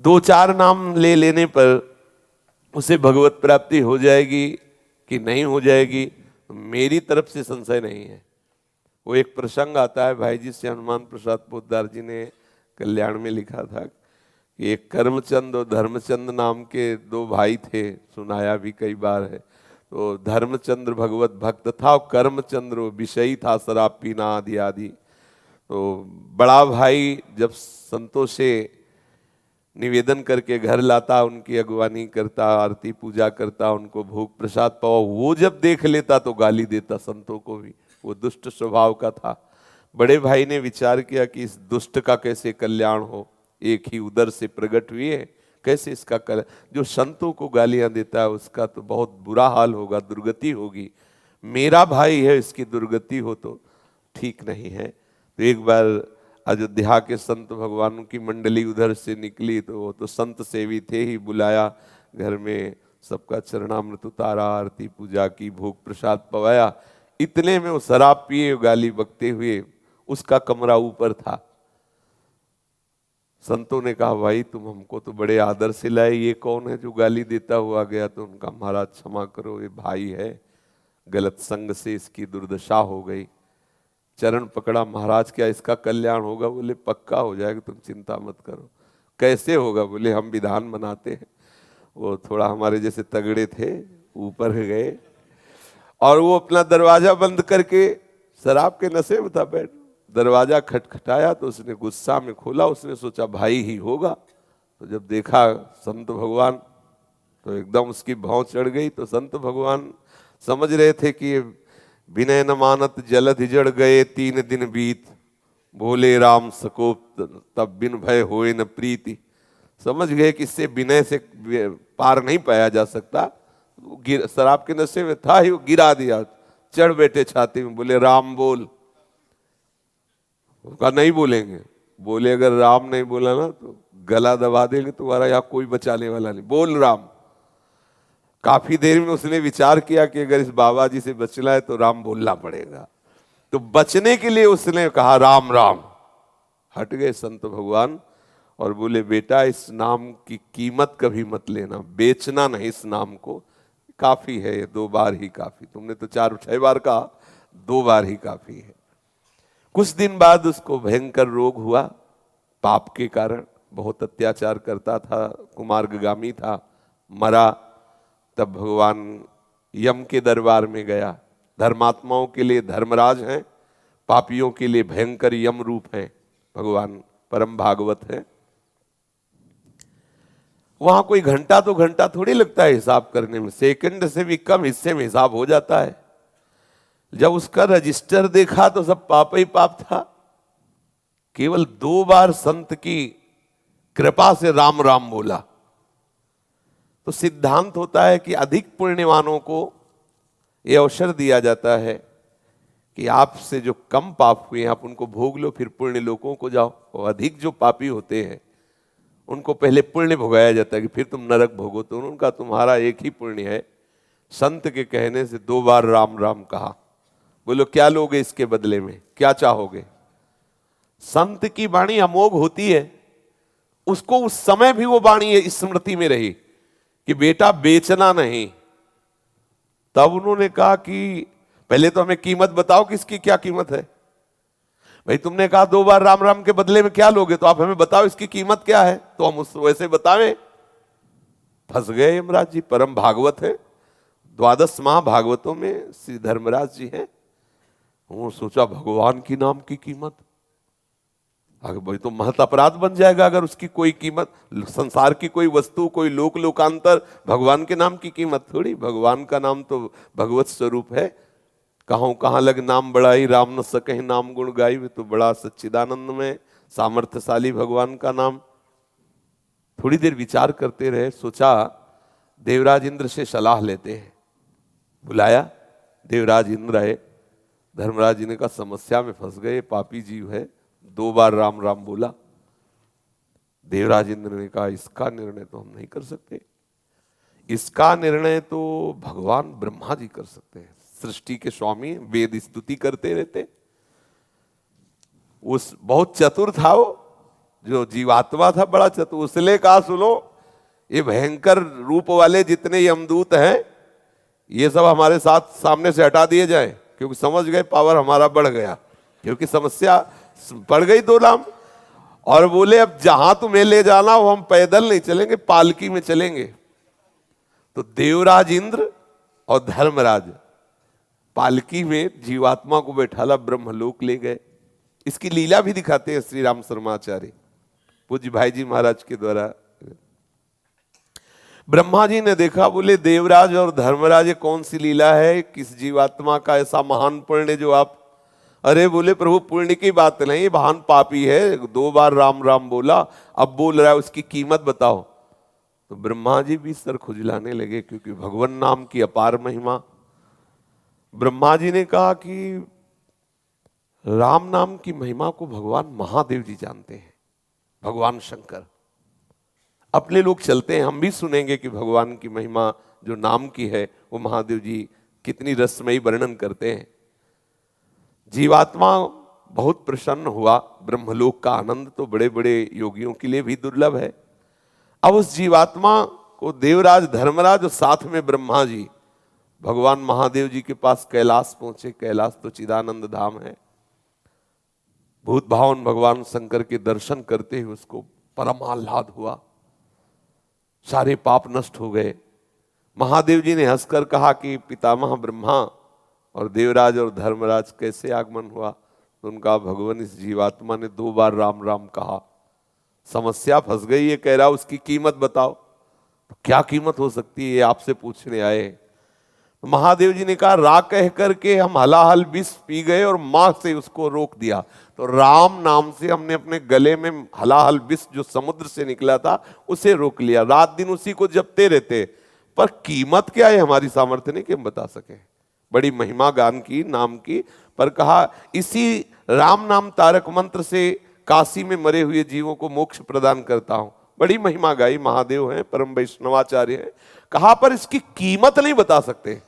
दो चार नाम ले लेने पर उसे भगवत प्राप्ति हो जाएगी कि नहीं हो जाएगी, मेरी तरफ से संशय नहीं है। वो एक प्रसंग आता है भाई जी से, हनुमान प्रसाद पोद्दार जी ने कल्याण में लिखा था कि एक कर्मचंद और धर्मचंद नाम के दो भाई थे, सुनाया भी कई बार है। तो धर्मचंद्र भगवत भक्त था और कर्मचंद्र विषयी था, शराब पीना आदि आदि। तो बड़ा भाई जब संतों से निवेदन करके घर लाता, उनकी अगवानी करता, आरती पूजा करता, उनको भोग प्रसाद पावा, वो जब देख लेता तो गाली देता संतों को भी, वो दुष्ट स्वभाव का था। बड़े भाई ने विचार किया कि इस दुष्ट का कैसे कल्याण हो, एक ही उदर से प्रकट हुए, कैसे इसका जो संतों को गालियां देता है उसका तो बहुत बुरा हाल होगा, दुर्गति होगी। मेरा भाई है, इसकी दुर्गति हो तो ठीक नहीं है। तो एक बार अयोध्या के संत भगवानों की मंडली उधर से निकली, तो वो तो संत सेवी थे ही, बुलाया घर में, सबका चरणामृत उतारा, आरती पूजा की, भोग प्रसाद पवाया। इतने में वो शराब पिए गाली बकते हुए, उसका कमरा ऊपर था। संतों ने कहा भाई तुम हमको तो बड़े आदर से लाए, ये कौन है जो गाली देता हुआ गया? तो उनका महाराज क्षमा करो, ये भाई है, गलत संग से इसकी दुर्दशा हो गई। चरण पकड़ा, महाराज क्या इसका कल्याण होगा? बोले पक्का हो जाएगा, तुम चिंता मत करो। कैसे होगा? बोले हम विधान बनाते हैं। वो थोड़ा हमारे जैसे तगड़े थे, ऊपर गए और वो अपना दरवाजा बंद करके, शराब के नशे में था बैठ, दरवाजा खटखटाया तो उसने गुस्सा में खोला, उसने सोचा भाई ही होगा। तो जब देखा संत भगवान तो एकदम उसकी भौं चढ़ गई। तो संत भगवान समझ रहे थे कि विनय न मानत जलधि हिजड़ गए 3 दिन बीत, बोले राम सकोप तब बिन भय होए न प्रीति। समझ गए कि इससे विनय से पार नहीं पाया जा सकता। शराब के नशे में था ही, वो गिरा दिया, चढ़ बैठे छाती में, बोले राम बोल। कहा नहीं बोलेंगे। बोले अगर राम नहीं बोला ना तो गला दबा देंगे, तुम्हारा यहाँ कोई बचाने वाला नहीं, बोल राम। काफी देर में उसने विचार किया कि अगर इस बाबा जी से बचना है तो राम बोलना पड़ेगा। तो बचने के लिए उसने कहा राम राम। हट गए संत भगवान और बोले बेटा इस नाम की कीमत कभी मत लेना, बेचना नहीं इस नाम को, काफी है ये, 2 बार ही काफी। तुमने तो 4-6 बार कहा, 2 बार ही काफी है। कुछ दिन बाद उसको भयंकर रोग हुआ, पाप के कारण, बहुत अत्याचार करता था, कुमार्गामी था, मरा। तब भगवान यम के दरबार में गया। धर्मात्माओं के लिए धर्मराज हैं, पापियों के लिए भयंकर यम रूप हैं। भगवान परम भागवत है। वहां कोई घंटा तो घंटा थोड़ी लगता है हिसाब करने में, सेकंड से भी कम हिस्से में हिसाब हो जाता है। जब उसका रजिस्टर देखा तो सब पाप ही पाप था। केवल 2 बार संत की कृपा से राम राम बोला। तो सिद्धांत होता है कि अधिक पुण्यवानों को यह अवसर दिया जाता है कि आपसे जो कम पाप हुए आप उनको भोग लो, फिर पुण्य लोकों को जाओ। और अधिक जो पापी होते हैं उनको पहले पुण्य भोगाया जाता है कि फिर तुम नरक भोगो। तो उनका तुम्हारा एक ही पुण्य है। संत के कहने से 2 बार राम राम कहा। बोलो क्या लोगे इसके बदले में, क्या चाहोगे? संत की वाणी अमोघ होती है, उसको उस समय भी वो वाणी स्मृति में रही कि बेटा बेचना नहीं। तब उन्होंने कहा कि पहले तो हमें कीमत बताओ कि इसकी क्या कीमत है। भाई तुमने कहा 2 बार राम राम के बदले में क्या लोगे, तो आप हमें बताओ इसकी कीमत क्या है, तो हम उस वैसे बतावें। फंस गए यमराज जी। परम भागवत है, 12 महाभागवतों में श्री धर्मराज जी हैं। वो सोचा भगवान की नाम की कीमत, अगर भाई तो महत अपराध बन जाएगा अगर उसकी कोई कीमत, संसार की कोई वस्तु, कोई लोक लोकांतर, भगवान के नाम की कीमत थोड़ी। भगवान का नाम तो भगवत स्वरूप है। कहाँ कहाँ लग नाम बड़ाई, राम न सके नाम गुण गाई। तो बड़ा सच्चिदानंद में सामर्थ्यशाली भगवान का नाम। थोड़ी देर विचार करते रहे, सोचा देवराज इंद्र से सलाह लेते हैं। बुलाया, देवराज इंद्र आए। धर्मराज जी ने कहा समस्या में फंस गए, पापी जीव है, 2 बार राम राम बोला। देवराज इंद्र ने कहा इसका निर्णय तो हम नहीं कर सकते, इसका निर्णय तो भगवान ब्रह्मा जी कर सकते हैं, सृष्टि के स्वामी, वेद स्तुति करते रहते। उस बहुत चतुर था वो, जो जीवात्मा था बड़ा चतुर, उसने कहा सुनो ये भयंकर रूप वाले जितने यमदूत हैं ये सब हमारे साथ सामने से हटा दिए जाएं, क्योंकि समझ गए पावर हमारा बढ़ गया, क्योंकि समस्या बढ़ गई 2 नाम। और बोले अब जहां तुम्हें ले जाना वो हम पैदल नहीं चलेंगे, पालकी में चलेंगे। तो देवराज इंद्र और धर्मराज पालकी में जीवात्मा को बैठाला ब्रह्मलोक ले गए। इसकी लीला भी दिखाते हैं श्री राम शर्माचार्य पूज्य भाई जी महाराज के द्वारा। ब्रह्मा जी ने देखा, बोले देवराज और धर्मराज कौन सी लीला है, किस जीवात्मा का ऐसा महान पुण्य जो आप, अरे बोले प्रभु पुण्य की बात नहीं, महान पापी है, 2 बार राम राम बोला, अब बोल रहा है, उसकी कीमत बताओ। तो ब्रह्मा जी भी सर खुजलाने लगे, क्योंकि भगवान नाम की अपार महिमा। ब्रह्मा जी ने कहा कि राम नाम की महिमा को भगवान महादेव जी जानते हैं, भगवान शंकर। अपने लोग चलते हैं, हम भी सुनेंगे कि भगवान की महिमा जो नाम की है वो महादेव जी कितनी रसमयी वर्णन करते हैं। जीवात्मा बहुत प्रसन्न हुआ, ब्रह्मलोक का आनंद तो बड़े बड़े योगियों के लिए भी दुर्लभ है। अब उस जीवात्मा को देवराज धर्मराज और साथ में ब्रह्मा जी भगवान महादेव जी के पास कैलाश पहुंचे। कैलाश तो चिदानंद धाम है। भूत भावन भगवान शंकर के दर्शन करते हुए उसको परम आह्लाद हुआ, सारे पाप नष्ट हो गए। महादेव जी ने हंसकर कहा कि पितामह ब्रह्मा और देवराज और धर्मराज कैसे आगमन हुआ। तो उनका भगवान इस जीवात्मा ने 2 बार राम राम कहा, समस्या फंस गई, ये कह रहा उसकी कीमत बताओ। तो क्या कीमत हो सकती है ये आपसे पूछने आए। तो महादेव जी ने कहा रा कह करके हम हलाहल विष पी गए और मां से उसको रोक दिया। तो राम नाम से हमने अपने गले में हलाहल विष जो समुद्र से निकला था उसे रोक लिया, रात दिन उसी को जपते रहते। पर कीमत क्या है हमारी सामर्थ्य नहीं कि हम बता सके। बड़ी महिमा गान की नाम की, पर कहा इसी राम नाम तारक मंत्र से काशी में मरे हुए जीवों को मोक्ष प्रदान करता हूं। बड़ी महिमा गाई, महादेव हैं, परम वैष्णवाचार्य हैं। कहा पर इसकी कीमत नहीं बता सकते।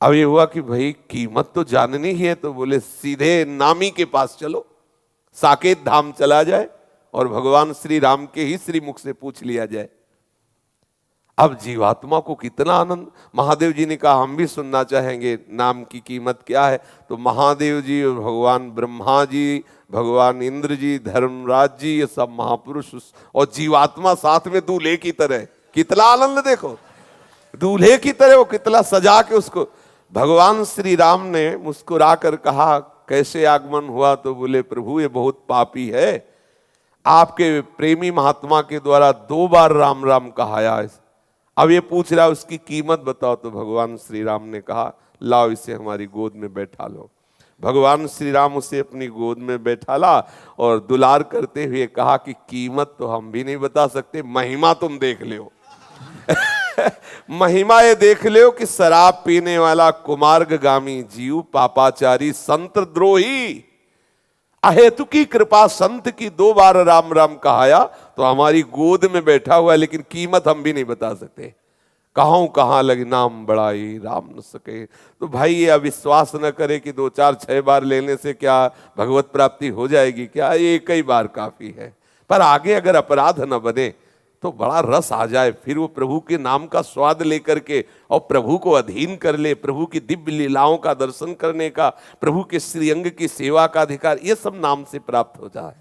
अब ये हुआ कि भाई कीमत तो जाननी ही है, तो बोले सीधे नामी के पास चलो, साकेत धाम चला जाए और भगवान श्री राम के ही श्री मुख से पूछ लिया जाए। अब जीवात्मा को कितना आनंद। महादेव जी ने कहा हम भी सुनना चाहेंगे, नाम की कीमत क्या है। तो महादेव जी और भगवान ब्रह्मा जी, भगवान इंद्र जी, धर्मराज जी, ये सब महापुरुष और जीवात्मा साथ में दूल्हे की तरह, कितना आनंद देखो, दूल्हे की तरह वो कितना सजा के उसको। भगवान श्री राम ने मुस्कुरा कर कहा कैसे आगमन हुआ। तो बोले प्रभु ये बहुत पापी है, आपके प्रेमी महात्मा के द्वारा 2 बार राम राम कहाया। अब ये पूछ रहा है उसकी कीमत बताओ। तो भगवान श्री राम ने कहा लाओ इसे हमारी गोद में बैठा लो। भगवान श्री राम उसे अपनी गोद में बैठाला और दुलार करते हुए कहा कि कीमत तो हम भी नहीं बता सकते, महिमा तुम देख लो। महिमा ये देख लो कि शराब पीने वाला कुमार्गामी जीव, पापाचारी, संत द्रोही, अहेतु की कृपा संत की 2 बार राम राम कहाया तो हमारी गोद में बैठा हुआ है, लेकिन कीमत हम भी नहीं बता सकते। कहाँ लगी नाम बड़ाई राम न सके। तो भाई ये अविश्वास न करे कि 2 4 6 बार लेने से क्या भगवत प्राप्ति हो जाएगी, क्या ये कई बार काफी है। पर आगे अगर अपराध न बने तो बड़ा रस आ जाए, फिर वो प्रभु के नाम का स्वाद लेकर के और प्रभु को अधीन कर ले, प्रभु की दिव्य लीलाओं का दर्शन करने का, प्रभु के श्रीअंग की सेवा का अधिकार, ये सब नाम से प्राप्त हो जाए।